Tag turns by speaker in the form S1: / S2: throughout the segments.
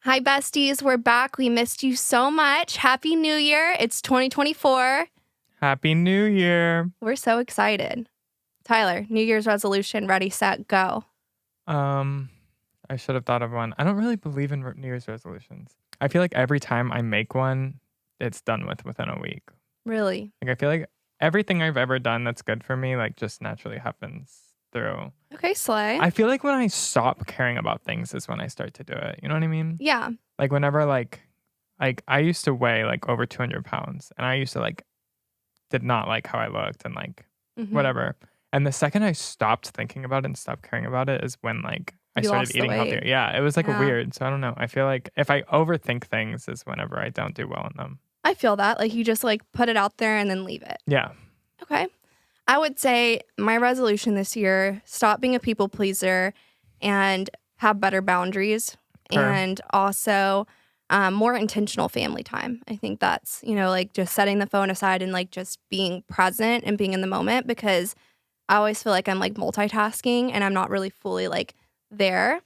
S1: Hi, besties. We're back. We missed you so much. Happy New Year. It's 2024.
S2: Happy New Year.
S1: We're so excited. Tyler, New Year's resolution, ready, set, go.
S2: I should have thought of one. I don't really believe in New Year's resolutions. I feel like every time I make one, it's done within a week.
S1: Really?
S2: Like, I feel like everything I've ever done that's good for me, like, just naturally happens through.
S1: Okay, slay.
S2: I feel like when I stop caring about things is when I start to do it. You know what I mean?
S1: Yeah.
S2: Like, whenever, like I used to weigh, like, over 200 pounds. And I used to, like, did not like how I looked and, like, whatever. And the second I stopped thinking about it and stopped caring about it is when, like, I started eating healthier. Yeah, it was, like, weird. So I don't know. I feel like if I overthink things is whenever I don't do well in them.
S1: I feel that. Like, you just, like, put it out there and then leave it.
S2: Yeah.
S1: Okay. I would say my resolution this year, stop being a people pleaser and have better boundaries.
S2: Sure.
S1: And also more intentional family time. I think that's, like just setting the phone aside and like just being present and being in the moment, because I always feel like I'm like multitasking and I'm not really fully like there.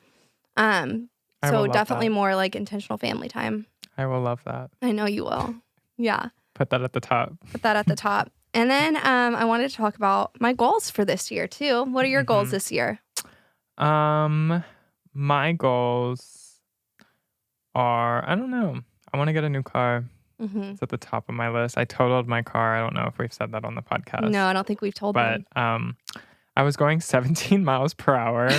S1: So definitely more like intentional family time.
S2: I will love that.
S1: I know you will. Yeah.
S2: Put that at the top.
S1: Put that at the top. And then I wanted to talk about my goals for this year too. What are your goals this year?
S2: My goals are, I don't know. I want to get a new car. It's at the top of my list. I totaled my car. I don't know if we've said that on the podcast.
S1: No, I don't think we've told them.
S2: But I was going 17 miles per hour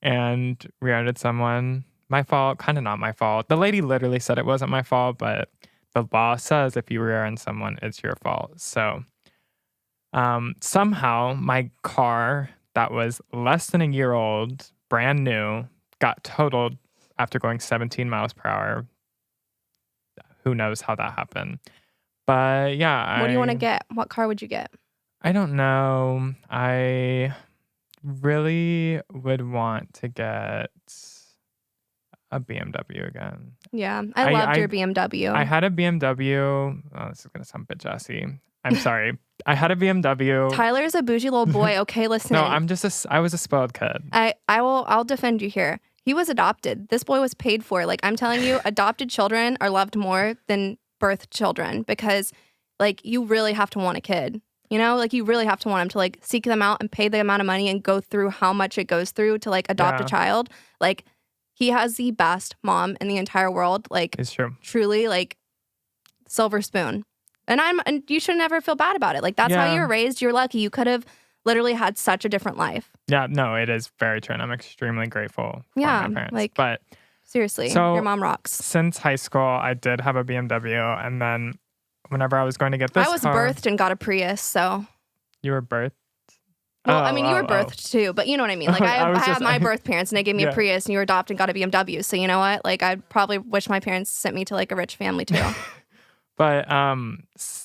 S2: and rear-ended someone. My fault, kind of not my fault. The lady literally said it wasn't my fault, but the law says if you rear-end someone, it's your fault. So somehow my car that was less than a year old, brand new, got totaled after going 17 miles per hour. Who knows how that happened? But yeah.
S1: What do you want to get? What car would you get?
S2: I don't know. I really would want to get a BMW again.
S1: Yeah, I loved your BMW.
S2: I had a BMW. Oh, this is going to sound bitch assy. I'm sorry. I had a BMW.
S1: Tyler's a bougie little boy. Okay, listen.
S2: No, I was a spoiled kid.
S1: I'll defend you here. He was adopted. This boy was paid for. Like, I'm telling you, adopted children are loved more than birthed children, because like you really have to want a kid. Like you really have to want him to like seek them out and pay the amount of money and go through how much it goes through to like adopt a child. Like, he has the best mom in the entire world. Like,
S2: it's true.
S1: Truly, like, silver spoon. And you should never feel bad about it. Like, that's how you were raised. You're lucky. You could have literally had such a different life. Yeah,
S2: no, it is very true. And I'm extremely grateful for my parents. But
S1: seriously, your mom rocks.
S2: Since high school, I did have a BMW. And then whenever I was going to get this
S1: I was birthed and got a Prius, so.
S2: You were birthed?
S1: Well, I mean, you were birthed too, but you know what I mean? Like, I had my birth parents and they gave me a Prius, and you were adopted and got a BMW. So you know what? Like, I'd probably wish my parents sent me to like a rich family too.
S2: But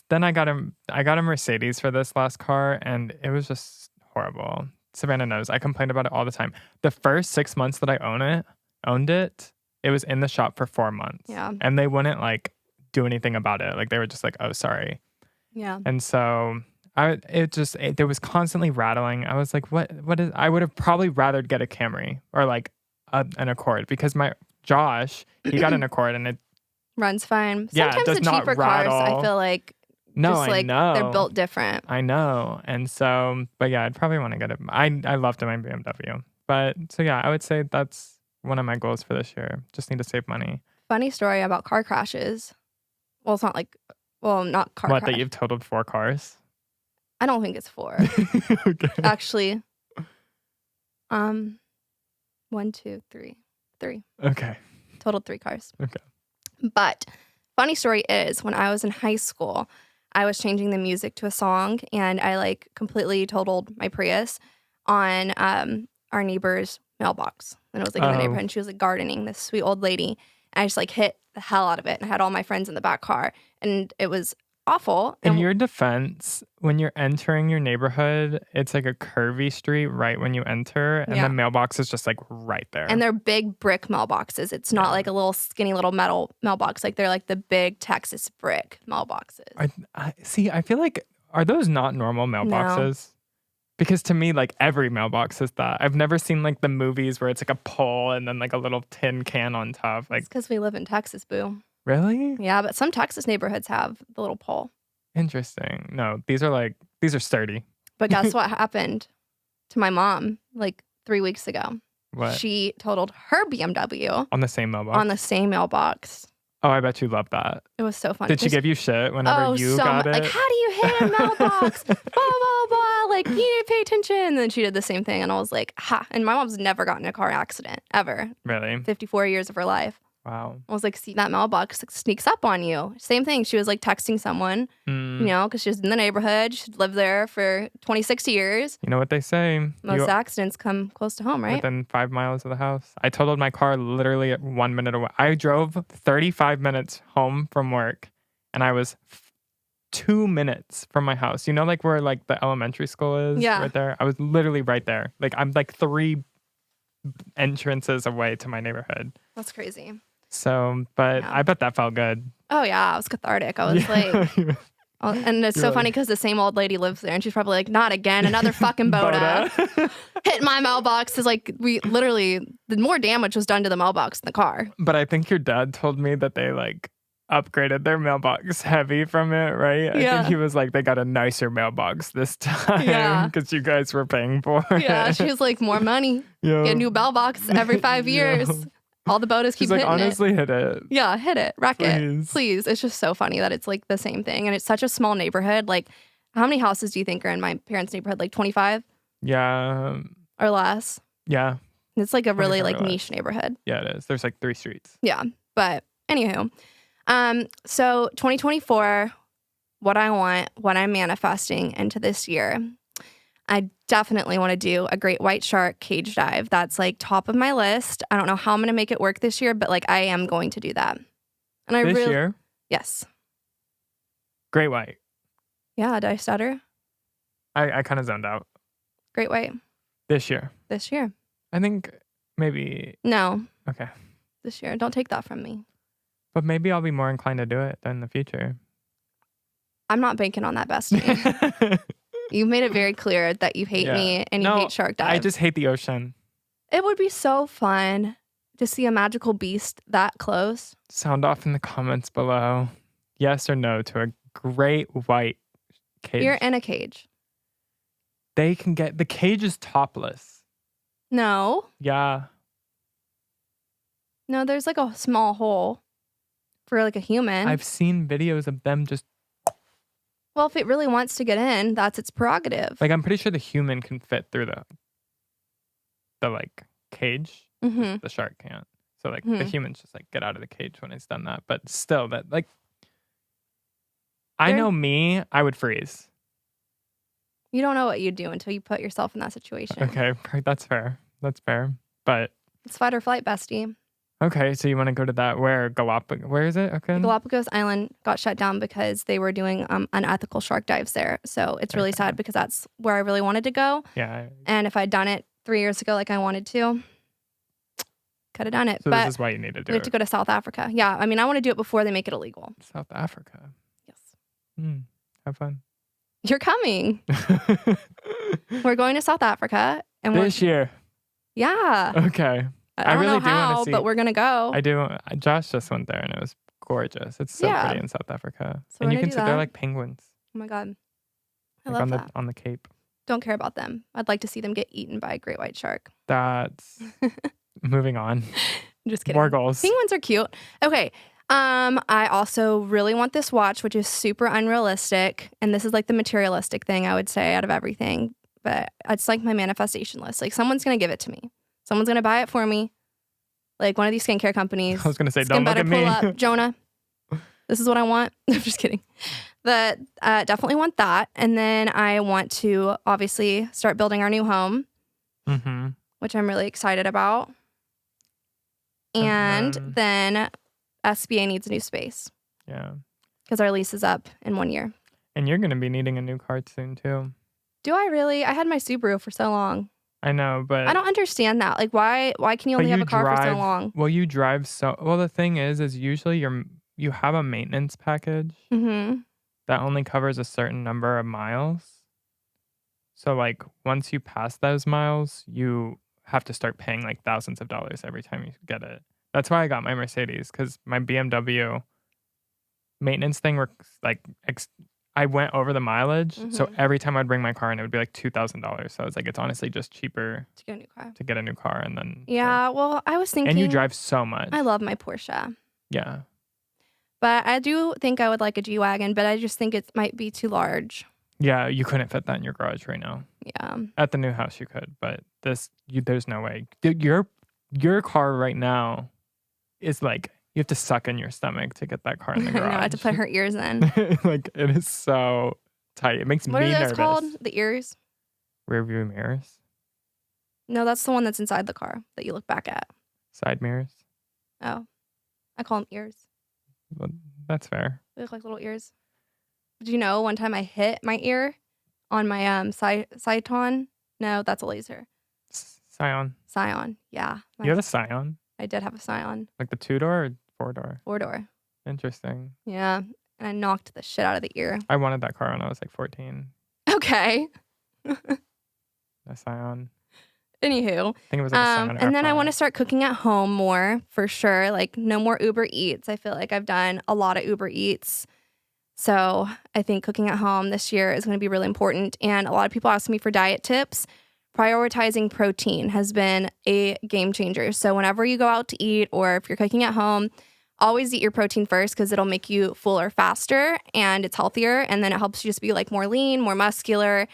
S2: then I got a Mercedes for this last car, and it was just horrible. Savanna knows. I complained about it all the time. The first 6 months that I owned it, it was in the shop for 4 months. Yeah. And they wouldn't like do anything about it. Like, they were just like, oh, sorry. Yeah. And so there was constantly rattling. I was like, what is, I would have probably rather get a Camry or like an Accord, because my Josh, he got an Accord and it
S1: runs fine. Sometimes the cheaper cars, I feel like, I know. They're built different.
S2: I know. And so, but yeah, I'd probably want to get I loved my BMW. But so yeah, I would say that's one of my goals for this year. Just need to save money.
S1: Funny story about car crashes. Well, it's not like, not car crash.
S2: What, that you've totaled 4 cars?
S1: I don't think it's 4.
S2: Okay.
S1: Actually, 1, 2, 3.
S2: Okay.
S1: Totaled 3 cars.
S2: Okay.
S1: But funny story is, when I was in high school, I was changing the music to a song, and I like completely totaled my Prius on our neighbor's mailbox. And it was like in the neighborhood, and she was like gardening, this sweet old lady. And I just like hit the hell out of it, and I had all my friends in the back car, and it was awful.
S2: In your defense, when you're entering your neighborhood, it's like a curvy street right when you enter, and the mailbox is just like right there.
S1: And they're big brick mailboxes. It's not like a little skinny little metal mailbox. Like, they're like the big Texas brick mailboxes.
S2: I feel like, are those not normal mailboxes? Because to me, like every mailbox is that. I've never seen like the movies where it's like a pole and then like a little tin can on top. Like,
S1: It's because we live in Texas, boo.
S2: really?
S1: Yeah, but some Texas neighborhoods have the little pole.
S2: Interesting. No, these are sturdy.
S1: But guess what happened to my mom like 3 weeks ago?
S2: What?
S1: She totaled her BMW
S2: On the same mailbox?
S1: on the same mailbox.
S2: Oh, I bet you love that.
S1: It was so funny.
S2: Did she give you shit whenever you got it?
S1: Like, how do you hit a mailbox? Blah, blah, blah. Like, you need to pay attention. And then she did the same thing. And I was like, ha. And my mom's never gotten in a car accident, ever.
S2: Really?
S1: 54 years of her life.
S2: Wow.
S1: I was like, see, that mailbox sneaks up on you. Same thing. She was like texting someone, you know, because she was in the neighborhood. She'd lived there for 26 years.
S2: You know what they say.
S1: Most accidents come close to home, right?
S2: Within 5 miles of the house. I totaled my car literally at 1 minute away. I drove 35 minutes home from work, and I was 2 minutes from my house. You know, like where like the elementary school is?
S1: Yeah.
S2: Right there. I was literally right there. Like I'm like 3 entrances away to my neighborhood.
S1: That's crazy.
S2: So, but
S1: Yeah.
S2: I bet that felt good.
S1: Oh, yeah. It was cathartic. I was like... and it's so funny because the same old lady lives there, and she's probably like, not again, another fucking Boda. Hit my mailbox. Is like, we literally, the more damage was done to the mailbox in the car.
S2: But I think your dad told me that they like upgraded their mailbox heavy from it, right? I think he was like, they got a nicer mailbox this time because you guys were paying for it.
S1: Yeah, she was like, more money. Get a new mailbox every 5 years. All the Bodas keep hitting
S2: honestly, hit it.
S1: Yeah, hit it. Wreck it.
S2: Please.
S1: Please. It's just so funny that it's like the same thing. And it's such a small neighborhood. Like, how many houses do you think are in my parents' neighborhood? Like 25?
S2: Yeah.
S1: Or less?
S2: Yeah.
S1: It's like a really like niche neighborhood.
S2: Yeah, it is. There's like 3 streets.
S1: Yeah. But anywho. So 2024, what I want, what I'm manifesting into this year. I definitely want to do a great white shark cage dive. That's like top of my list. I don't know how I'm going to make it work this year, but like I am going to do that. And I
S2: this year?
S1: Yes.
S2: Great white.
S1: Yeah, did I stutter?
S2: I kind of zoned out.
S1: Great white.
S2: This year.
S1: This year.
S2: I think maybe.
S1: No.
S2: Okay.
S1: This year. Don't take that from me.
S2: But maybe I'll be more inclined to do it in the future.
S1: I'm not banking on that, bestie. You've made it very clear that you hate me and you hate shark dives.
S2: I just hate the ocean.
S1: It would be so fun to see a magical beast that close.
S2: Sound off in the comments below. Yes or no to a great white cage.
S1: You're in a cage.
S2: They can get... The cage is topless.
S1: No.
S2: Yeah.
S1: No, there's like a small hole for like a human.
S2: I've seen videos of them just...
S1: Well, if it really wants to get in, that's its prerogative.
S2: Like, I'm pretty sure the human can fit through the like, cage.
S1: Mm-hmm.
S2: The shark can't. So, like, the humans just, like, get out of the cage when it's done that. But still, that, like... I know me, I would freeze.
S1: You don't know what you'd do until you put yourself in that situation.
S2: Okay, that's fair. That's fair. But...
S1: It's fight or flight, bestie.
S2: Okay, so you want to go to that, where is it? Okay.
S1: The Galapagos Island got shut down because they were doing unethical shark dives there. So it's really sad because that's where I really wanted to go.
S2: Yeah.
S1: And if I'd done it 3 years ago like I wanted to, could have done it.
S2: So
S1: but
S2: this is why you need to do
S1: we have to go to South Africa. Yeah, I mean, I want to do it before they make it illegal.
S2: South Africa.
S1: Yes.
S2: Have fun.
S1: You're coming. We're going to South Africa. And
S2: this year.
S1: Yeah.
S2: Okay.
S1: I don't
S2: really
S1: know how,
S2: do want to see.
S1: but we're going to go.
S2: I do. Josh just went there and it was gorgeous. It's so pretty in South Africa.
S1: So
S2: and you can sit there like penguins.
S1: Oh my God. I
S2: like
S1: love that.
S2: On the Cape.
S1: Don't care about them. I'd like to see them get eaten by a great white shark.
S2: That's moving on.
S1: Just kidding.
S2: More goals.
S1: Penguins are cute. Okay. I also really want this watch, which is super unrealistic. And this is like the materialistic thing I would say out of everything. But it's like my manifestation list. Like someone's going to give it to me. Someone's going to buy it for me. Like one of these skincare companies.
S2: I was going to say,
S1: Skin
S2: don't look at me.
S1: Pull up, Jonah. This is what I want. I'm just kidding. But definitely want that. And then I want to obviously start building our new home, which I'm really excited about. And then SBA needs a new space.
S2: Yeah.
S1: Because our lease is up in 1 year.
S2: And you're going to be needing a new car soon too.
S1: Do I really? I had my Subaru for so long.
S2: I know, but...
S1: I don't understand that. Like, why can you only have a car for so long?
S2: Well, you drive so... Well, the thing is usually you have a maintenance package that only covers a certain number of miles. So like once you pass those miles, you have to start paying like thousands of dollars every time you get it. That's why I got my Mercedes, because my BMW maintenance thing works like I went over the mileage, so
S1: Mhm.
S2: every time I'd bring my car in, it would be like $2,000. So I was like, it's honestly just cheaper
S1: To get a new car.
S2: to get a new car and then
S1: Yeah, well, I was
S2: and you
S1: thinking
S2: drive so much.
S1: I love my Porsche.
S2: Yeah.
S1: But I do think I would like a G-Wagon, but I just think it might be too large.
S2: Yeah, you couldn't fit that in your garage right now.
S1: Yeah.
S2: At the new house you could, but there's no way. Dude, your car right now is like you have to suck in your stomach to get that car in the
S1: I know,
S2: garage.
S1: I have to put her ears in.
S2: Like it is so tight. It makes
S1: What
S2: me
S1: are those
S2: nervous.
S1: called? The ears?
S2: Rear view mirrors,
S1: No, that's the one that's inside the car that you look back at.
S2: side mirrors.
S1: Oh, I call them ears.
S2: Well, that's fair.
S1: They look like little ears. Did you know one time I hit my ear on my Scion? No, that's a laser.
S2: Scion.
S1: Scion. Yeah.
S2: You have a Scion?
S1: I did have a Scion.
S2: Like the 2-door or 4-door?
S1: 4-door.
S2: Interesting.
S1: Yeah. And I knocked the shit out of the ear.
S2: I wanted that car when I was like 14.
S1: Okay.
S2: A Scion.
S1: Anywho.
S2: I think it was like a Scion.
S1: And then I want to start cooking at home more for sure. Like no more Uber Eats. I feel like I've done a lot of Uber Eats. So I think cooking at home this year is going to be really important. And a lot of people ask me for diet tips. Prioritizing protein has been a game changer. So whenever you go out to eat or if you're cooking at home, always eat your protein first because it'll make you fuller faster and it's healthier. And then it helps you just be like more lean, more muscular.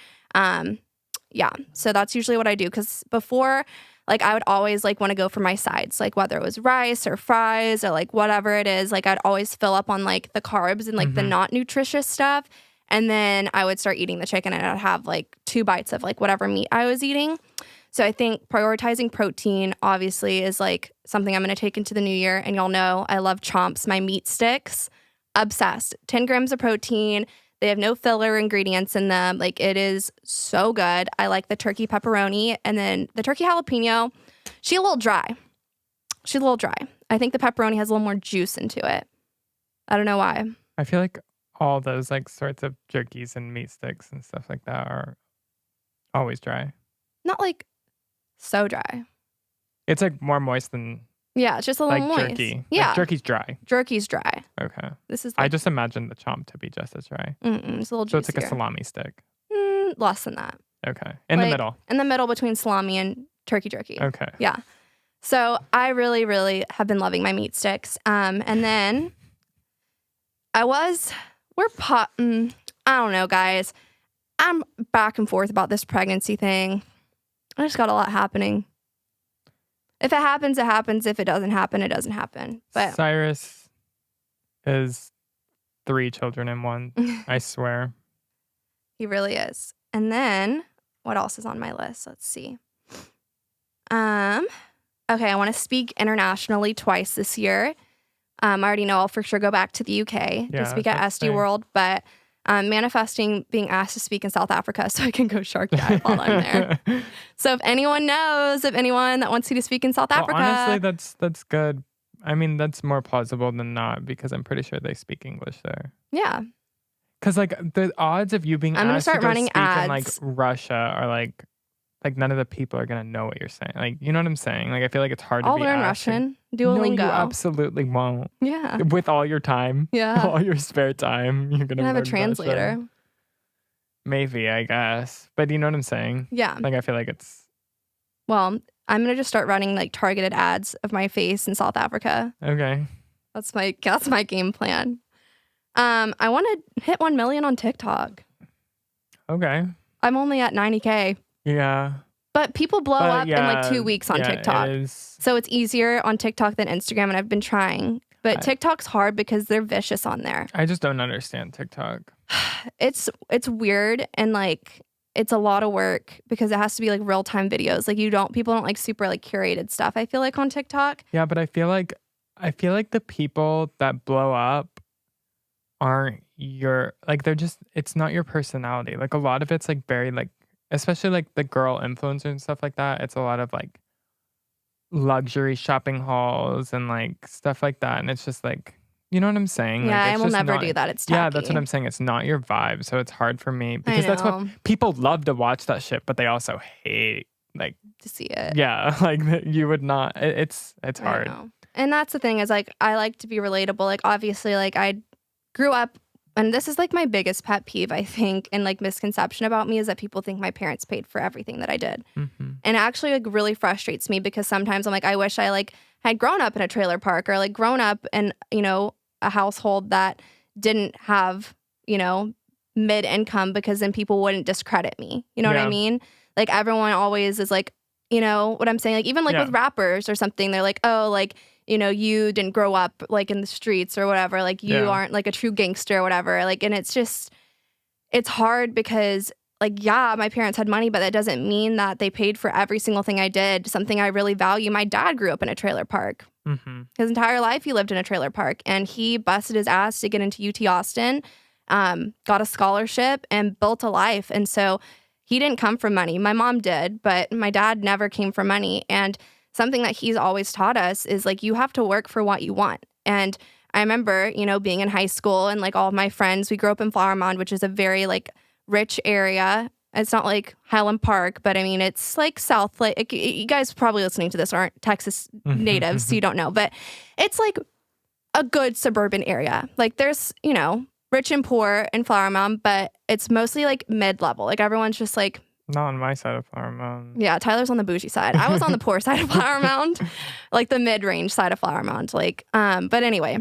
S1: Yeah. So that's usually what I do because before, like I would always like want to go for my sides, like whether it was rice or fries or like whatever it is, like I'd always fill up on like the carbs and like the not nutritious stuff. And then I would start eating the chicken and I'd have like 2 bites of like whatever meat I was eating. So I think prioritizing protein obviously is like something I'm going to take into the new year. And y'all know I love Chomps, my meat sticks. Obsessed. 10 grams of protein. They have no filler ingredients in them. Like it is so good. I like the turkey pepperoni and then the turkey jalapeno. She's a little dry. I think the pepperoni has a little more juice into it. I don't know why.
S2: I feel like all those like sorts of jerkies and meat sticks and stuff like that are always dry.
S1: Not like so dry.
S2: It's like more moist than
S1: Yeah, it's just a little
S2: like
S1: moist.
S2: jerky.
S1: Yeah.
S2: Like jerky's dry.
S1: Jerky's dry.
S2: Okay.
S1: This is
S2: I
S1: like,
S2: just imagined the chomp to be just as dry.
S1: it's a little
S2: So
S1: juicier.
S2: it's like a salami stick.
S1: Less than that.
S2: Okay. In the
S1: Like,
S2: middle.
S1: In the middle between salami and turkey jerky.
S2: Okay.
S1: Yeah. So I really, really have been loving my meat sticks. And then I don't know, guys. I'm back and forth about this pregnancy thing. I just got a lot happening. If it happens, it happens. If it doesn't happen, it doesn't happen. But
S2: Cyrus is 3 children in one. I swear.
S1: he really is. And then what else is on my list? Let's see. Okay, I want to speak internationally twice this year. I already know I'll for sure go back to the UK to speak at SD World, but manifesting being asked to speak in South Africa so I can go Shark Dive while I'm there. So if anyone that wants you to speak in South Africa.
S2: Honestly, that's good. I mean, that's more plausible than not because I'm pretty sure they speak English there.
S1: Yeah.
S2: Because like the odds of you being
S1: I'm gonna
S2: asked
S1: start
S2: to go
S1: running
S2: speak
S1: ads.
S2: in like Russia are like none of the people are gonna know what you're saying. Like, you know what I'm saying? Like, I feel like it's hard
S1: I'll
S2: to be
S1: learn
S2: asked to-
S1: Russian. Duolingo.
S2: No, you absolutely won't.
S1: Yeah.
S2: With all your time,
S1: Yeah.
S2: all your spare time, you're gonna
S1: I have a
S2: learn
S1: translator.
S2: Russian. Maybe, I guess, but you know what I'm saying?
S1: Yeah.
S2: Like, I feel like it's
S1: Well, I'm gonna just start running like targeted ads of my face in South Africa.
S2: okay.
S1: That's my game plan. I want to hit 1 million on TikTok.
S2: Okay.
S1: I'm only at 90K.
S2: Yeah.
S1: But people blow
S2: But
S1: up in like 2 weeks on TikTok.
S2: It is.
S1: So it's easier on TikTok than Instagram, and I've been trying. But TikTok's hard because they're vicious on there.
S2: I just don't understand TikTok.
S1: It's weird and like it's a lot of work because it has to be like real-time videos. Like people don't like super like curated stuff, I feel like, on TikTok.
S2: Yeah, but I feel like the people that blow up aren't it's not your personality. Like a lot of it's like very like, especially like the girl influencers and stuff like that. It's a lot of like luxury shopping hauls and like stuff like that. And it's just like, You know what I'm saying?
S1: Yeah,
S2: Like,
S1: I
S2: it's
S1: will
S2: just
S1: never
S2: not,
S1: do that. It's
S2: yeah, that's
S1: tacky.
S2: what I'm saying. It's not your vibe. So it's hard for me
S1: I
S2: because that's what
S1: know.
S2: people love to watch that shit, but they also hate, like,
S1: To see it.
S2: yeah, like you would not, it's
S1: I
S2: hard.
S1: know. And that's the thing is like I like to be relatable. Like obviously like I grew up and this is like my biggest pet peeve I think and like misconception about me is that people think my parents paid for everything that I did.
S2: Mm-hmm.
S1: And it actually like really frustrates me because sometimes I'm like I wish I like had grown up in a trailer park or like grown up in, you know, a household that didn't have, you know, mid income because then people wouldn't discredit me. You know what I
S2: Yeah.
S1: mean? Like everyone always is like, you know what I'm saying? Like even like
S2: Yeah.
S1: with rappers or something, they're like, oh, like, you know, you didn't grow up like in the streets or whatever. Like you
S2: Yeah.
S1: aren't like a true gangster or whatever. Like, and it's just, it's hard because like, yeah, my parents had money, but that doesn't mean that they paid for every single thing I did. Something I really value. My dad grew up in a trailer park.
S2: Mm-hmm.
S1: His entire life he lived in a trailer park and he busted his ass to get into UT Austin, got a scholarship and built a life. And so he didn't come from money. My mom did, but my dad never came from money. And something that he's always taught us is like, you have to work for what you want. And I remember, you know, being in high school and like all of my friends, we grew up in Flower Mound, which is a very like rich area. It's not like Highland Park, but I mean, it's like South. Like you guys probably listening to this aren't Texas natives, so you don't know. But it's like a good suburban area. Like there's, you know, rich and poor in Flower Mound, but it's mostly like mid-level. Like everyone's just like,
S2: Not on my side of Flower Mound.
S1: yeah, Tyler's on the bougie side. I was on the poor side of Flower Mound, like the mid-range side of Flower Mound. Like, but anyway,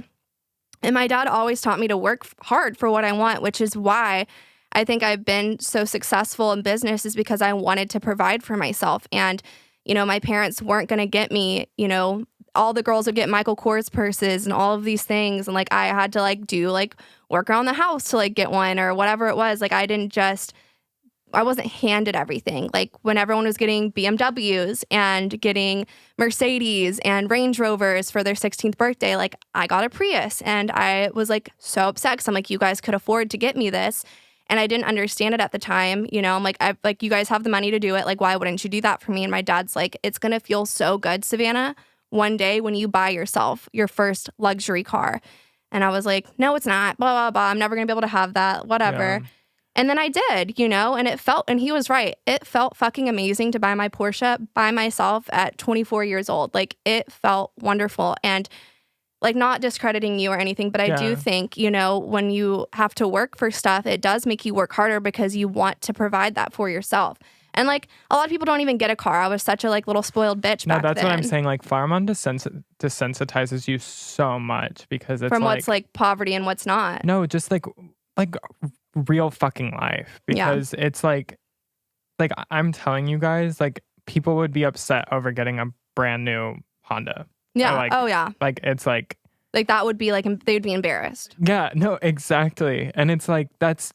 S1: and my dad always taught me to work hard for what I want, which is why I think I've been so successful in business is because I wanted to provide for myself. And, you know, my parents weren't going to get me, you know, all the girls would get Michael Kors purses and all of these things. And like, I had to like do like work around the house to like get one or whatever it was. Like, I wasn't handed everything. Like when everyone was getting BMWs and getting Mercedes and Range Rovers for their 16th birthday, like I got a Prius and I was like so upset because I'm like, you guys could afford to get me this. And I didn't understand it at the time. You know, I'm like, you guys have the money to do it. Like, why wouldn't you do that for me? And my dad's like, it's going to feel so good, Savanna, one day when you buy yourself your first luxury car. And I was like, no, it's not, blah, blah, blah. I'm never going to be able to have that, whatever.
S2: Yeah.
S1: And then I did, you know, and and he was right. It felt fucking amazing to buy my Porsche by myself at 24 years old. Like it felt wonderful. And like not discrediting you or anything, but I do think, you know, when you have to work for stuff, it does make you work harder because you want to provide that for yourself. And like a lot of people don't even get a car. I was such a like little spoiled bitch
S2: No,
S1: back
S2: that's
S1: then.
S2: what I'm saying. Like Flower Mound desensitizes you so much because it's
S1: From
S2: like,
S1: what's like poverty and what's not.
S2: no, just like real fucking life because it's like I'm telling you guys, like people would be upset over getting a brand new Honda.
S1: Yeah.
S2: Or, like,
S1: oh yeah.
S2: Like it's like
S1: that would be like they'd be embarrassed.
S2: yeah, no, exactly. And it's like that's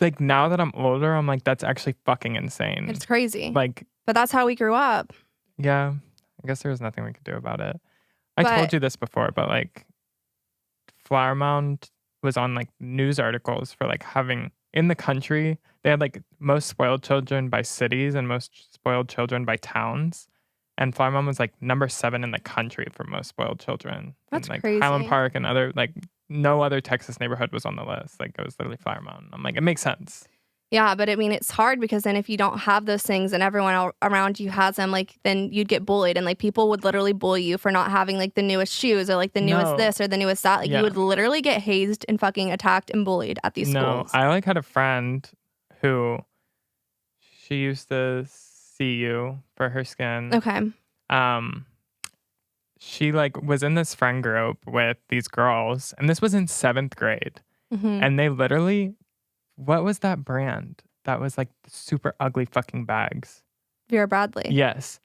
S2: like now that I'm older, I'm like that's actually fucking insane.
S1: It's crazy.
S2: Like,
S1: but that's how we grew up.
S2: yeah, I guess there was nothing we could do about it. I told you this before, but like Flower Mound was on like news articles for like having in the country, they had like most spoiled children by cities and most spoiled children by towns. And Flower Mound was like number 7 in the country for most spoiled children.
S1: That's
S2: and, like
S1: crazy.
S2: Highland Park and other like no other Texas neighborhood was on the list. Like it was literally Flower Mound. I'm like, it makes sense.
S1: Yeah, but I mean, it's hard because then if you don't have those things and everyone around you has them, like then you'd get bullied and like people would literally bully you for not having like the newest shoes or like the newest this or the newest that. Like you would literally get hazed and fucking attacked and bullied at these schools.
S2: I like had a friend who she used to see you for her skin.
S1: Okay.
S2: She like was in this friend group with these girls and this was in 7th grade.
S1: Mm-hmm.
S2: And they literally, what was that brand? That was like super ugly fucking bags.
S1: Vera Bradley.
S2: Yes.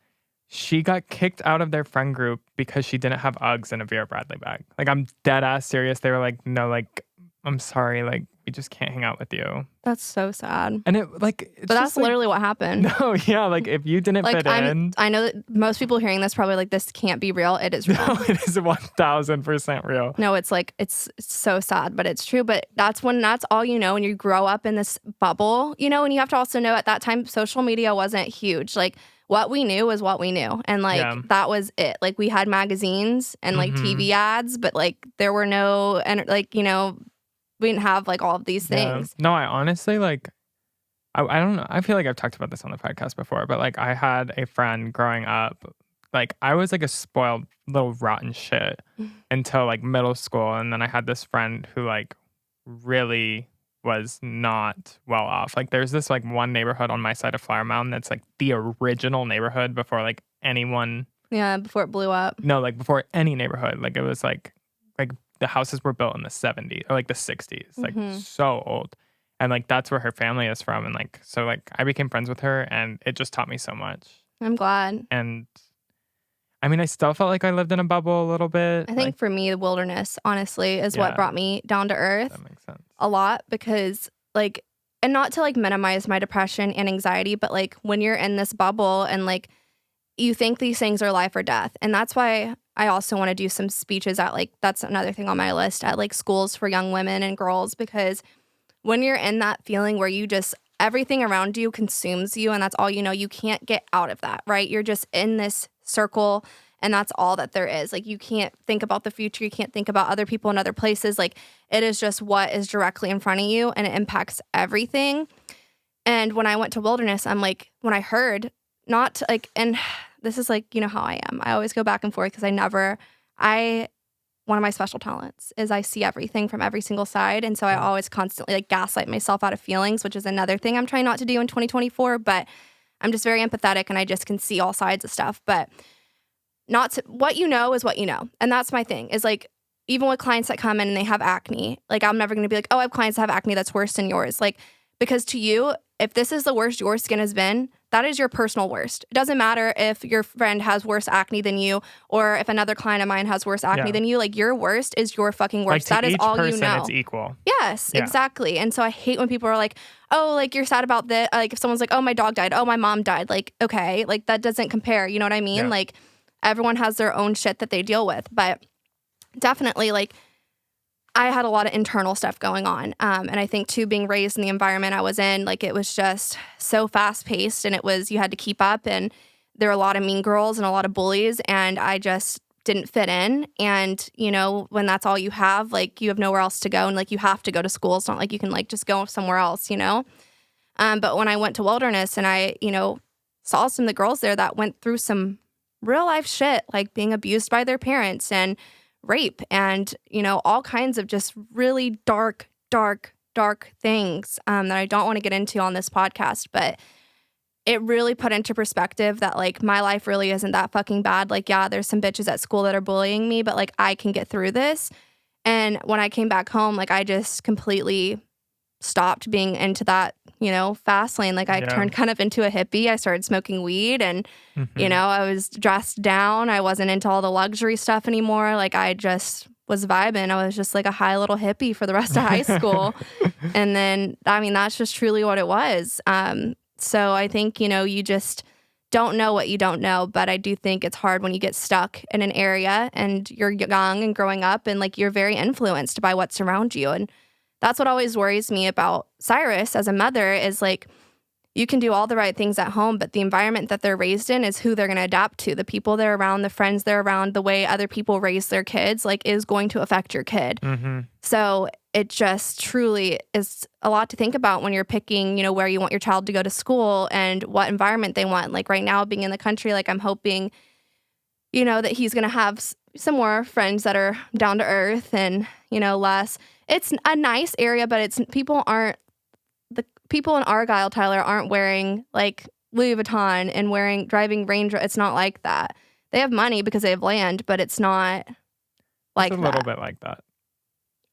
S2: She got kicked out of their friend group because she didn't have Uggs in a Vera Bradley bag. Like I'm dead ass serious. They were like, no, like, I'm sorry. Like we just can't hang out with you.
S1: That's so sad.
S2: And it like, it's
S1: but that's literally what happened.
S2: No, yeah. Like if you didn't
S1: like,
S2: fit in.
S1: I know that most people hearing this probably like, this can't be real. It is real.
S2: No, it is 1000% real.
S1: No, it's like, it's so sad, but it's true. But that's all you know when you grow up in this bubble, you know, and you have to also know at that time, social media wasn't huge. Like what we knew was what we knew. And like,
S2: Yeah.
S1: that was it. Like we had magazines and like
S2: Mhm.
S1: TV ads, but like there were no, and like, you know, we didn't have like all of these
S2: Yeah.
S1: things.
S2: No, I honestly like, I don't know. I feel like I've talked about this on the podcast before, but like I had a friend growing up. Like I was like a spoiled little rotten shit until like middle school. And then I had this friend who like really was not well off. Like there's this like one neighborhood on my side of Flower Mountain that's like the original neighborhood before like anyone.
S1: Yeah, before it blew up.
S2: No, like before any neighborhood. Like it was like the houses were built in the 70s or like the 60s. Like so old. And like that's where her family is from. And like so like I became friends with her and it just taught me so much.
S1: I'm glad.
S2: And I mean I still felt like I lived in a bubble a little bit.
S1: I think for me, the wilderness, honestly, is what brought me down to earth.
S2: That makes sense.
S1: A lot because like, and not to like minimize my depression and anxiety, but like when you're in this bubble and like you think these things are life or death. And that's why I also want to do some speeches at like, that's another thing on my list, at like schools for young women and girls, because when you're in that feeling where you just, everything around you consumes you and that's all you know, you can't get out of that, right? You're just in this circle and that's all that there is. Like you can't think about the future. You can't think about other people in other places. Like it is just what is directly in front of you and it impacts everything. And when I went to wilderness, I'm like, when I heard not like, and this is like, you know how I am. I always go back and forth because one of my special talents is I see everything from every single side. And so I always constantly like gaslight myself out of feelings, which is another thing I'm trying not to do in 2024. But I'm just very empathetic and I just can see all sides of stuff. But what you know is what you know. And that's my thing is like, even with clients that come in and they have acne, like I'm never going to be like, oh, I have clients that have acne that's worse than yours. Like, because to you, if this is the worst your skin has been, that is your personal worst. It doesn't matter if your friend has worse acne than you or if another client of mine has worse acne than you. Like your worst is your fucking worst.
S2: Like
S1: that is all you
S2: person,
S1: know.
S2: It's equal.
S1: Yes, exactly. And so I hate when people are like, oh, like you're sad about this. Like if someone's like, oh, my dog died. Oh, my mom died. Like, okay, like that doesn't compare. You know what I mean?
S2: Yeah.
S1: Like everyone has their own shit that they deal with. But definitely like I had a lot of internal stuff going on. And I think too, being raised in the environment I was in, like it was just so fast paced and you had to keep up and there were a lot of mean girls and a lot of bullies and I just didn't fit in. And, you know, when that's all you have, like you have nowhere else to go and like you have to go to school. It's not like you can like just go somewhere else, you know? But when I went to wilderness and I, you know, saw some of the girls there that went through some real life shit, like being abused by their parents and rape and, you know, all kinds of just really dark things that I don't want to get into on this podcast. But it really put into perspective that like my life really isn't that fucking bad. Like, yeah, there's some bitches at school that are bullying me, but like I can get through this. And when I came back home, like I just completely stopped being into that, you know, fast lane. Like I turned kind of into a hippie. I started smoking weed and, you know, I was dressed down. I wasn't into all the luxury stuff anymore. Like I just was vibing. I was just like a high little hippie for the rest of high school. And then, I mean, that's just truly what it was. So I think, you know, you just don't know what you don't know. But I do think it's hard when you get stuck in an area and you're young and growing up and like you're very influenced by what's around you. And that's what always worries me about Cyrus as a mother is like, you can do all the right things at home, but the environment that they're raised in is who they're going to adapt to. The people they're around, the friends they're around, the way other people raise their kids, like is going to affect your kid. So it just truly is a lot to think about when you're picking, you know, where you want your child to go to school and what environment they want. Like right now being in the country, like I'm hoping, you know, that he's going to have some more friends that are down to earth and, you know, less. It's a nice area, but the people in Argyle, Tyler, aren't wearing like Louis Vuitton and driving Range. It's not like that. They have money because they have land, but it's not like that.
S2: It's a little bit like that.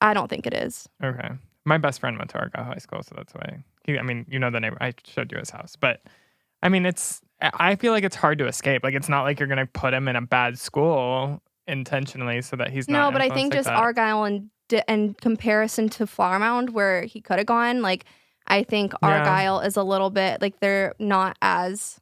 S1: I don't think it is.
S2: Okay. My best friend went to Argyle High School, so that's why. I mean, you know the neighbor. I showed you his house, but I mean, I feel like it's hard to escape. Like it's not like you're gonna put him in a bad school intentionally so that he's not.
S1: No, but I think just Argyle in comparison to Flower Mound, where he could have gone, like I think Argyle is a little bit like they're not as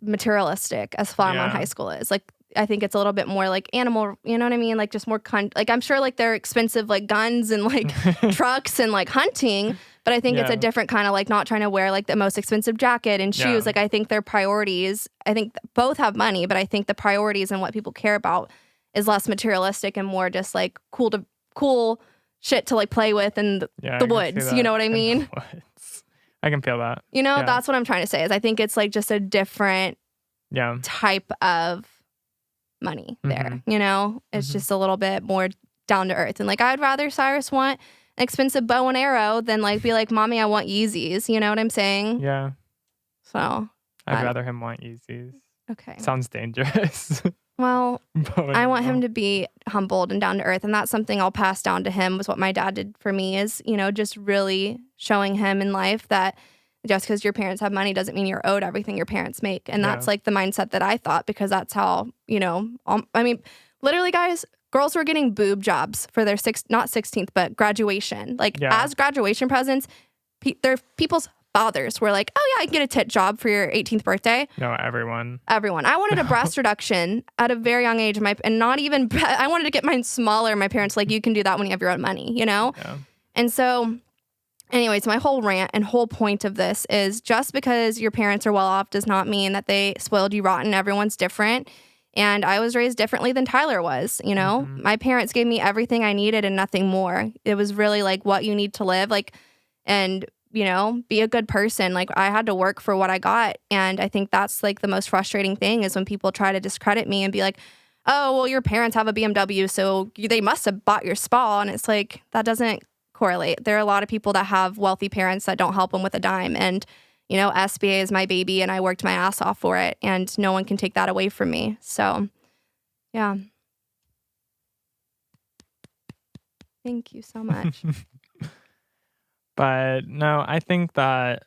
S1: materialistic as Flower Mound High School is. Like I think it's a little bit more like animal, you know what I mean? Like just more like I'm sure like they're expensive like guns and like trucks and like hunting, But I think it's a
S2: Yeah.
S1: different kind of like not trying to wear like the most expensive jacket and shoes.
S2: Yeah.
S1: Like I think their priorities, I think both have money, but I think the priorities and what people care about is less materialistic and more just like cool shit to like play with in the
S2: Yeah, I can see
S1: woods. You
S2: that
S1: know what I
S2: in the
S1: mean?
S2: woods. I can feel that.
S1: You know,
S2: Yeah.
S1: that's what I'm trying to say is I think it's like just a different
S2: Yeah.
S1: type of money there.
S2: Mhm.
S1: You know, it's
S2: Mhm.
S1: just a little bit more down to earth. And like I'd rather Cyrus want an expensive bow and arrow than like be like, Mommy, I want Yeezys. You know what I'm saying?
S2: Yeah.
S1: So
S2: I'd
S1: I-
S2: rather him want Yeezys.
S1: okay.
S2: Sounds dangerous.
S1: Well,
S2: Bow and
S1: I want
S2: arrow.
S1: him to be humbled and down to earth. And that's something I'll pass down to him was what my dad did for me is, you know, just really showing him in life that just because your parents have money doesn't mean you're owed everything your parents make. And that's
S2: Yeah.
S1: like the mindset that I thought because that's how, you know, I mean, literally, guys, girls were getting boob jobs for their not 16th, but graduation. Like
S2: Yeah.
S1: as graduation presents, their people's fathers were like, oh, yeah, I can get a tit job for your 18th birthday.
S2: No, everyone.
S1: Everyone. I wanted a breast reduction at a very young age. And not even, I wanted to get mine smaller. My parents like, you can do that when you have your own money, you know?
S2: Yeah.
S1: And so, anyways, my whole rant and whole point of this is just because your parents are well off does not mean that they spoiled you rotten. Everyone's different. And I was raised differently than Tyler was, you know? My parents gave me everything I needed and nothing more. It was really like what you need to live, like, and you know, be a good person. Like I had to work for what I got. And I think that's like the most frustrating thing is when people try to discredit me and be like, oh, well, your parents have a BMW, so they must have bought your spa. And it's like, that doesn't correlate. There are a lot of people that have wealthy parents that don't help them with a dime. And, you know, SBA is my baby and I worked my ass off for it. And no one can take that away from me. So, yeah. Thank you so much.
S2: But no, I think that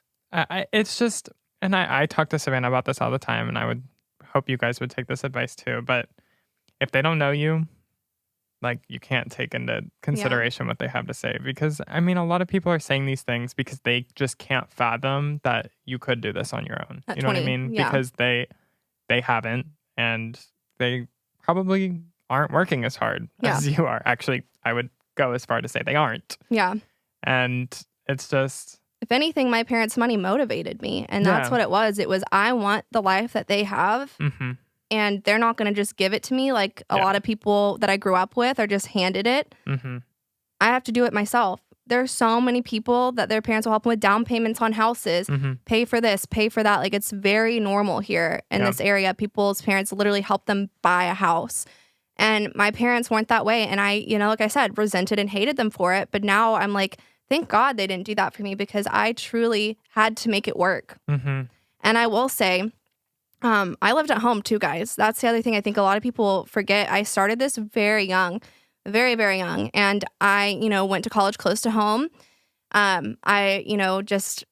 S2: it's just, and I talk to Savanna about this all the time, and I would hope you guys would take this advice too. But if they don't know you, like you can't take into consideration what they have to say. Because I mean, a lot of people are saying these things because they just can't fathom that you could do this on your own.
S1: At
S2: You know
S1: 20,
S2: what I mean?
S1: yeah.
S2: Because they haven't, and they probably aren't working as hard as you are. Actually, I would go as far to say they aren't.
S1: Yeah.
S2: And it's just,
S1: if anything, my parents' money motivated me. And that's what it was. It was, I want the life that they have.
S2: mm-hmm.
S1: And they're not going to just give it to me like a lot of people that I grew up with are just handed it.
S2: Mm-hmm.
S1: I have to do it myself. There's so many people that their parents will help them with down payments on houses, pay for this, pay for that. Like it's very normal here in this area. People's parents literally help them buy a house. And my parents weren't that way. And I, you know, like I said, resented and hated them for it. But now I'm like, thank God they didn't do that for me because I truly had to make it work.
S2: Mm-hmm.
S1: And I will say, I lived at home too, guys. That's the other thing I think a lot of people forget. I started this very young, very, very young. And I, you know, went to college close to home. I, you know, just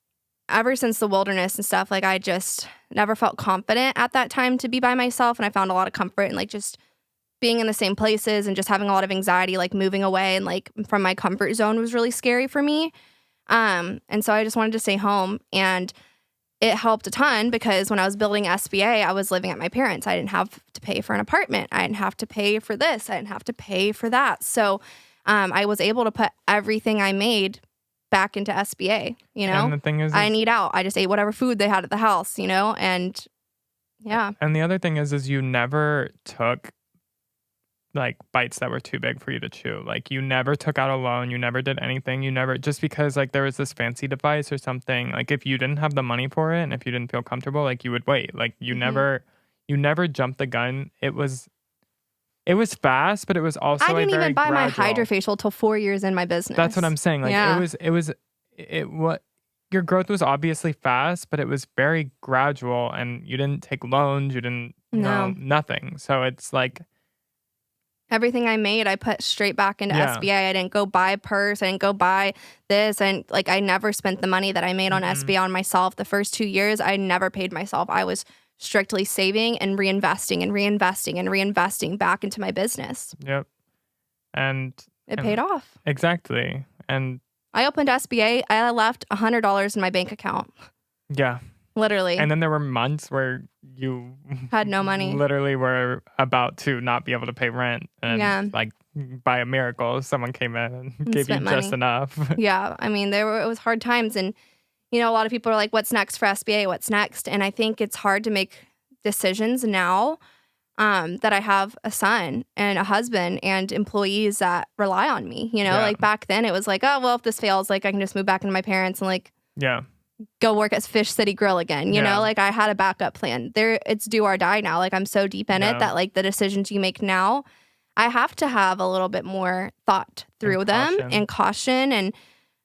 S1: ever since the wilderness and stuff, like I just never felt confident at that time to be by myself. And I found a lot of comfort in like just being in the same places and just having a lot of anxiety, like moving away and like from my comfort zone was really scary for me. And so I just wanted to stay home, and it helped a ton because when I was building SBA, I was living at my parents'. I didn't have to pay for an apartment. I didn't have to pay for this. I didn't have to pay for that. So I was able to put everything I made back into SBA, you know?
S2: And the thing is
S1: I need out. I just ate whatever food they had at the house, you know? And yeah.
S2: And the other thing is you never took like bites that were too big for you to chew. Like you never took out a loan, you never did anything, you never, just because like there was this fancy device or something, like if you didn't have the money for it and if you didn't feel comfortable, like you would wait. Like you never jumped the gun. It was fast, but it was also
S1: I didn't
S2: very
S1: even buy
S2: gradual.
S1: my hydrofacial till 4 years in my business.
S2: That's what I'm saying. Like
S1: yeah.
S2: your growth was obviously fast, but it was very gradual, and you didn't take loans, you didn't know nothing. So it's like
S1: everything I made, I put straight back into SBA. I didn't go buy a purse. I didn't go buy this. And like, I never spent the money that I made on SBA on myself. The first 2 years, I never paid myself. I was strictly saving and reinvesting and reinvesting and reinvesting back into my business.
S2: Yep. And
S1: it paid off.
S2: Exactly. And
S1: I opened SBA. I left $100 in my bank account.
S2: Yeah.
S1: Literally.
S2: And then there were months where you
S1: had no money.
S2: Literally were about to not be able to pay rent and like by a miracle, someone came in and
S1: And
S2: gave you
S1: spent
S2: just
S1: money.
S2: enough.
S1: Yeah. I mean, it was hard times. And, you know, a lot of people are like, what's next for SBA? What's next? And I think it's hard to make decisions now that I have a son and a husband and employees that rely on me. You know,
S2: Yeah.
S1: like back then it was like, oh, well, if this fails, like I can just move back into my parents and like
S2: Yeah.
S1: go work at Fish City Grill again. You
S2: Yeah.
S1: know, like I had a backup plan. It's do or die now. Like I'm so deep in
S2: Yeah.
S1: it that like the decisions you make now, I have to have a little bit more thought through
S2: And
S1: them
S2: caution.
S1: and caution. And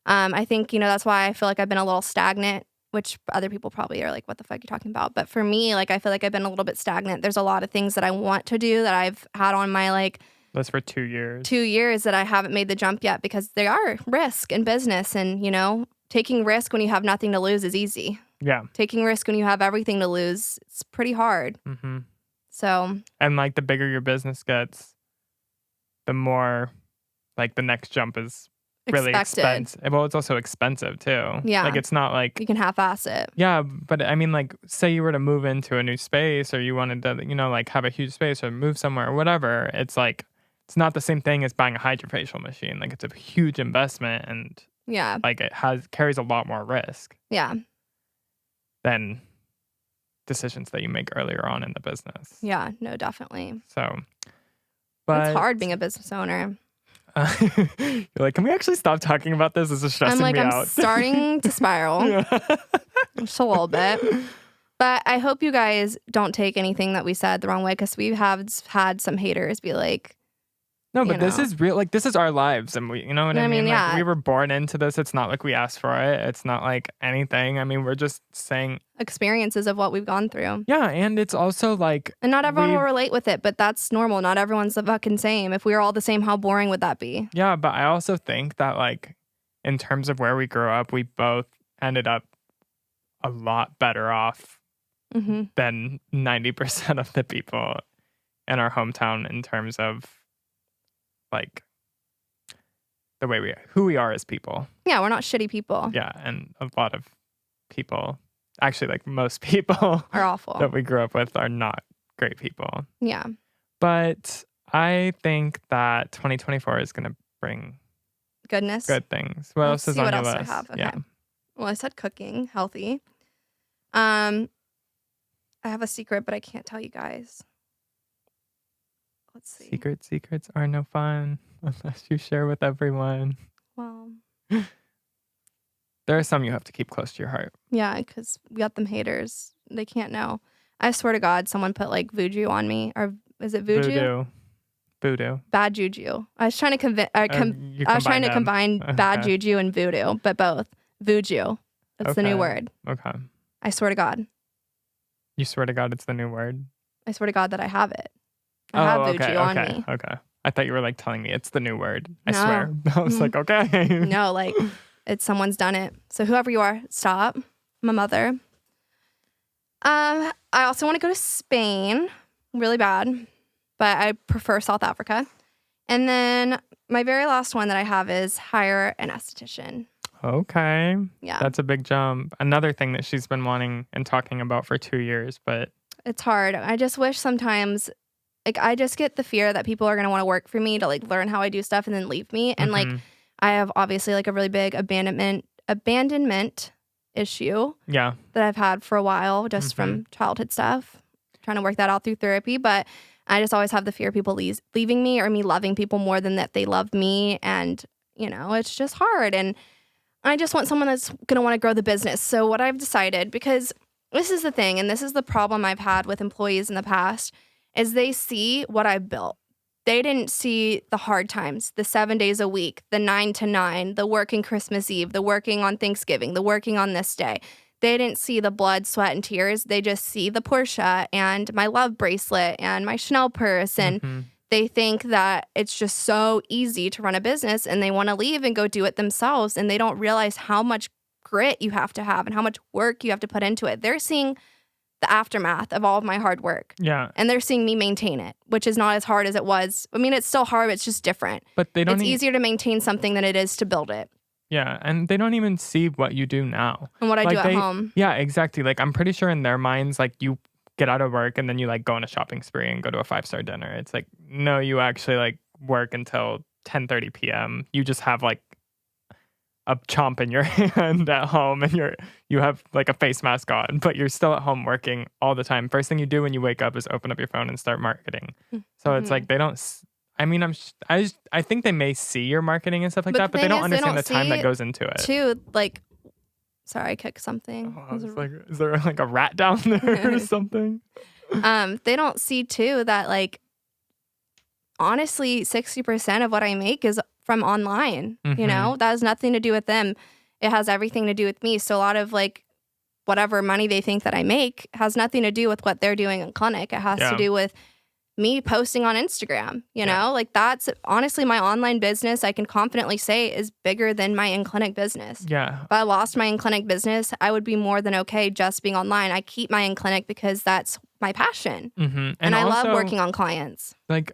S1: I think, you know, that's why I feel like I've been a little stagnant, which other people probably are like, what the fuck are you talking about? But for me, like, I feel like I've been a little bit stagnant. There's a lot of things that I want to do that I've had on my like
S2: That's for 2 years.
S1: 2 years that I haven't made the jump yet because they are risk in business. And, you know, taking risk when you have nothing to lose is easy.
S2: Yeah.
S1: Taking risk when you have everything to lose, it's pretty hard.
S2: Mm-hmm.
S1: So,
S2: And like the bigger your business gets, the more like the next jump is really
S1: expected.
S2: expensive. Well, it's also expensive too.
S1: Yeah.
S2: Like it's not like
S1: You can half-ass it.
S2: yeah, but I mean like say you were to move into a new space or you wanted to, you know, like have a huge space or move somewhere or whatever, it's like it's not the same thing as buying a hydrofacial machine. Like it's a huge investment and
S1: Yeah.
S2: like it carries a lot more risk
S1: Yeah.
S2: than decisions that you make earlier on in the business.
S1: Yeah. No, definitely.
S2: So but
S1: It's hard being a business owner.
S2: you're like, can we actually stop talking about this? This is stressing me
S1: I'm
S2: out.
S1: starting to spiral
S2: Yeah.
S1: just a little bit. But I hope you guys don't take anything that we said the wrong way because we have had some haters be like,
S2: No, but
S1: you
S2: this
S1: know.
S2: is real. Like, this is our lives. And we, you know what I
S1: I
S2: mean?
S1: mean,
S2: Like,
S1: yeah.
S2: we were born into this. It's not like we asked for it. It's not like anything. I mean, we're just saying,
S1: experiences of what we've gone through.
S2: yeah. And it's also like,
S1: And not everyone will
S2: we've-
S1: relate with it, but that's normal. Not everyone's the fucking same. If we were all the same, how boring would that be?
S2: yeah. But I also think that, like, in terms of where we grew up, we both ended up a lot better off
S1: Mm-hmm.
S2: than 90% of the people in our hometown in terms of like who we are as people.
S1: Yeah, we're not shitty people.
S2: Yeah. And a lot of people, actually, like most people
S1: Are awful.
S2: that we grew up with are not great people.
S1: Yeah.
S2: But I think that 2024 is going to bring
S1: Goodness.
S2: good things. What
S1: Let's
S2: else is
S1: see
S2: on
S1: what
S2: your
S1: else I
S2: list?
S1: have. Okay.
S2: Yeah.
S1: Well, I said cooking, healthy. I have a secret, but I can't tell you guys. Let's see.
S2: Secrets are no fun unless you share with everyone.
S1: Well,
S2: There are some you have to keep close to your heart.
S1: yeah, because we got them haters. They can't know. I swear to God, someone put like voodoo on me. Or is it voodoo?
S2: Voodoo.
S1: Bad juju. I was trying to
S2: You
S1: I was trying to
S2: combine
S1: combine bad
S2: Okay.
S1: juju and voodoo, but both. Voodoo. That's the new
S2: Okay.
S1: word.
S2: Okay.
S1: I swear to God.
S2: You swear to God it's the new word?
S1: I swear to God that I have it. I have voodoo on me.
S2: Okay. I thought you were like telling me it's the new word. I
S1: No.
S2: swear. I was like, okay.
S1: No, like it's someone's done it. So whoever you are, stop. I'm a mother. I also want to go to Spain really bad, but I prefer South Africa. And then my very last one that I have is hire an esthetician.
S2: Okay.
S1: Yeah.
S2: That's a big jump. Another thing that she's been wanting and talking about for 2 years, but
S1: It's hard. I just wish sometimes, like, I just get the fear that people are going to want to work for me to, like, learn how I do stuff and then leave me. And, like,
S2: Mhm.
S1: I have obviously, like, a really big abandonment issue
S2: yeah.
S1: that I've had for a while just from childhood stuff. Trying to work that out through therapy. But I just always have the fear of people leaving me or me loving people more than that they love me. And, you know, it's just hard. And I just want someone that's going to want to grow the business. So what I've decided, because this is the thing, and this is the problem I've had with employees in the past, is they see what I've built. They didn't see the hard times, the 7 days a week, the 9 to 9, the working Christmas Eve, the working on Thanksgiving, the working on this day. They didn't see the blood, sweat, and tears. They just see the Porsche and my love bracelet and my Chanel purse. And they think that it's just so easy to run a business and they want to leave and go do it themselves. And they don't realize how much grit you have to have and how much work you have to put into it. They're seeing the aftermath of all of my hard work.
S2: Yeah.
S1: And they're seeing me maintain it, which is not as hard as it was. I mean, it's still hard, but it's just different.
S2: But they don't
S1: It's easier to maintain something than it is to build it.
S2: Yeah, and they don't even see what you do now.
S1: And what I do
S2: Like
S1: at home.
S2: Yeah, exactly. Like I'm pretty sure in their minds, like you get out of work and then you like go on a shopping spree and go to a 5-star dinner. It's like, no, you actually like work until 10:30 p.m. You just have like a chomp in your hand at home, and you have like a face mask on, but you're still at home working all the time. First thing you do when you wake up is open up your phone and start marketing. So it's like they don't. I mean, I think they may see your marketing and stuff like that, but they don't understand the time that goes into it.
S1: Too, like, sorry, I kicked something.
S2: Oh, like, is there like a rat down there or something?
S1: They don't see too that, like, honestly, 60% of what I make is from online. You know, that has nothing to do with them. It has everything to do with me. So a lot of like whatever money they think that I make has nothing to do with what they're doing in clinic. It has to do with me posting on Instagram, you know, like that's honestly my online business. I can confidently say is bigger than my in-clinic business.
S2: Yeah.
S1: If I lost my in-clinic business, I would be more than okay just being online. I keep my in-clinic because that's my passion. And I love working on clients.
S2: Like,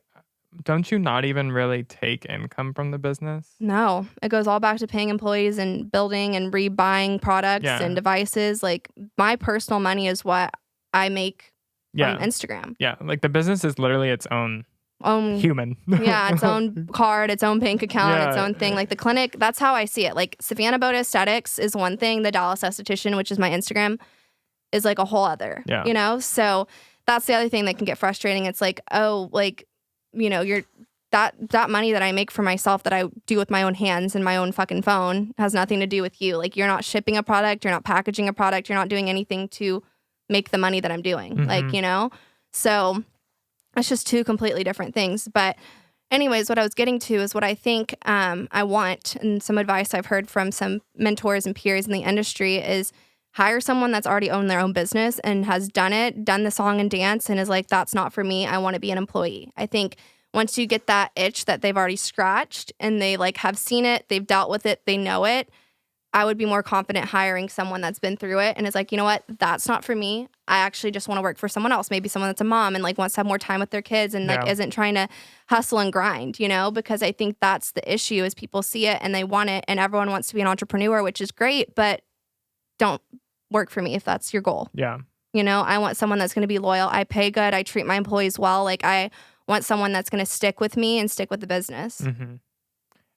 S2: don't you not even really take income from the business?
S1: No, it goes all back to paying employees and building and rebuying products and devices. Like my personal money is what I make from Instagram.
S2: Yeah, like the business is literally its own human.
S1: Its own card, its own bank account, its own thing. Like the clinic, that's how I see it. Like Savanna Boda Aesthetics is one thing. The Dallas Esthetician, which is my Instagram, is like a whole other, you know? So that's the other thing that can get frustrating. It's like, oh, like, you know, that money that I make for myself that I do with my own hands and my own fucking phone has nothing to do with you. Like you're not shipping a product, you're not packaging a product, you're not doing anything to make the money that I'm doing. Like, you know, so it's just two completely different things. But anyways, what I was getting to is what I think I want, and some advice I've heard from some mentors and peers in the industry is hire someone that's already owned their own business and has done the song and dance and is like, that's not for me. I want to be an employee. I think once you get that itch that they've already scratched and they like have seen it, they've dealt with it, they know it, I would be more confident hiring someone that's been through it and is like, you know what, that's not for me. I actually just want to work for someone else. Maybe someone that's a mom and like wants to have more time with their kids and like isn't trying to hustle and grind, you know, because I think that's the issue is people see it and they want it and everyone wants to be an entrepreneur, which is great, but don't work for me if that's your goal.
S2: Yeah.
S1: You know, I want someone that's going to be loyal. I pay good. I treat my employees well. Like I want someone that's going to stick with me and stick with the business.
S2: And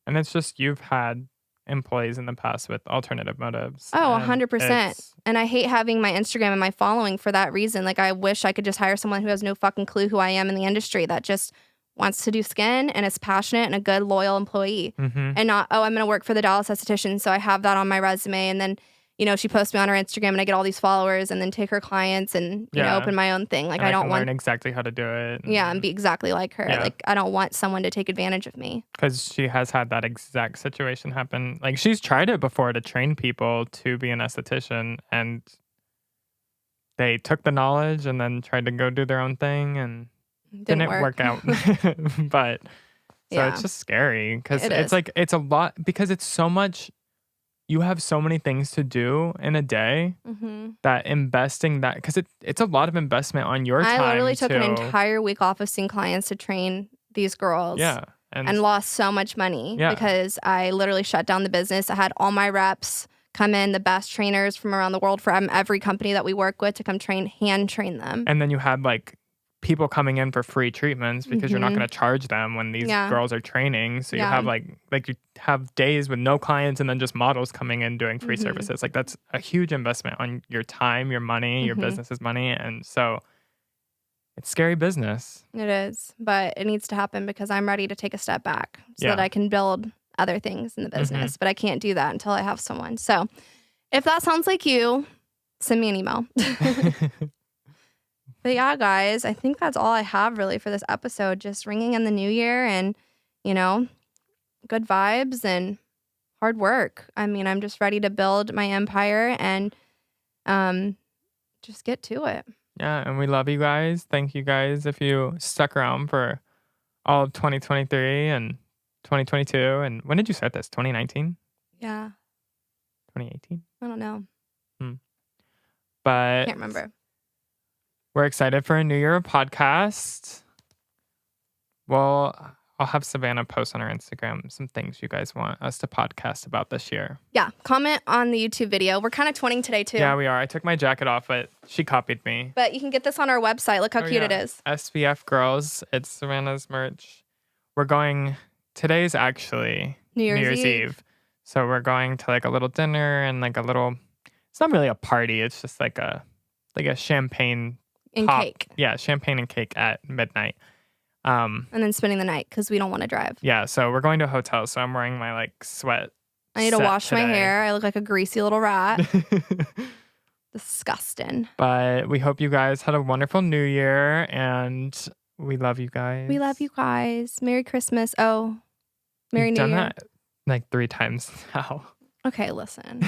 S2: it's just you've had employees in the past with alternative motives.
S1: Oh, 100%. And I hate having my Instagram and my following for that reason. Like I wish I could just hire someone who has no fucking clue who I am in the industry that just wants to do skin and is passionate and a good, loyal employee. And not, oh, I'm going to work for the Dallas Esthetician, so I have that on my resume. And then, you know, she posts me on her Instagram and I get all these followers and then take her clients and, you know, open my own thing. Like, I don't want...
S2: learn exactly how to do it.
S1: And be exactly like her. Like, I don't want someone to take advantage of me.
S2: Because she has had that exact situation happen. Like, she's tried it before to train people to be an esthetician, and they took the knowledge and then tried to go do their own thing and didn't work out. But, so it's just scary because it's like, it's a lot, because it's so much... You have so many things to do in a day that investing that, because it's a lot of investment on your time.
S1: I literally took an entire week off of seeing clients to train these girls. And lost so much money because I literally shut down the business. I had all my reps come in, the best trainers from around the world from every company that we work with to come hand train them.
S2: And then you had like people coming in for free treatments because you're not going to charge them when these girls are training. So you have like you have days with no clients and then just models coming in doing free services. Like that's a huge investment on your time, your money, your business's money. And so it's scary business.
S1: It is, but it needs to happen because I'm ready to take a step back so that I can build other things in the business. But I can't do that until I have someone. So if that sounds like you, send me an email. But yeah, guys, I think that's all I have really for this episode. Just ringing in the new year and, you know, good vibes and hard work. I mean, I'm just ready to build my empire and just get to it.
S2: Yeah, and we love you guys. Thank you guys if you stuck around for all of 2023 and 2022. And when did you start this? 2019?
S1: Yeah.
S2: 2018?
S1: I don't know.
S2: But
S1: I can't remember.
S2: We're excited for a new year of podcast. Well, I'll have Savanna post on our Instagram some things you guys want us to podcast about this year. Yeah, comment on the YouTube video. We're kind of twinning today, too. Yeah, we are. I took my jacket off, but she copied me. But you can get this on our website. Look how cute it is. SPF Girls. It's Savanna's merch. we're going. Today's actually
S1: New Year's Eve.
S2: So we're going to like a little dinner and like a little. It's not really a party. It's just like a champagne
S1: And
S2: pop.
S1: cake.
S2: Yeah, champagne and cake at midnight.
S1: And then spending the night because we don't want to drive.
S2: Yeah, so we're going to a hotel. So I'm wearing my like sweat.
S1: I need to wash my hair. I look like a greasy little rat. Disgusting.
S2: But we hope you guys had a wonderful New Year, and we love you guys.
S1: We love you guys. Merry Christmas. Oh, Merry New Year.
S2: You've done that like 3 times now.
S1: Okay, listen.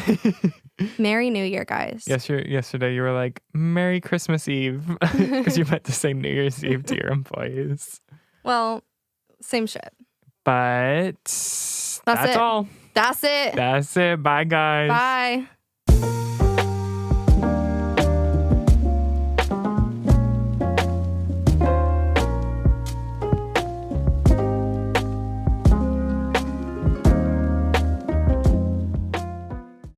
S1: Merry New Year, guys.
S2: Yesterday you were like, Merry Christmas Eve, because you meant to say New Year's Eve to your employees.
S1: Well, same shit.
S2: But that's all.
S1: That's it.
S2: That's it. Bye, guys.
S1: Bye.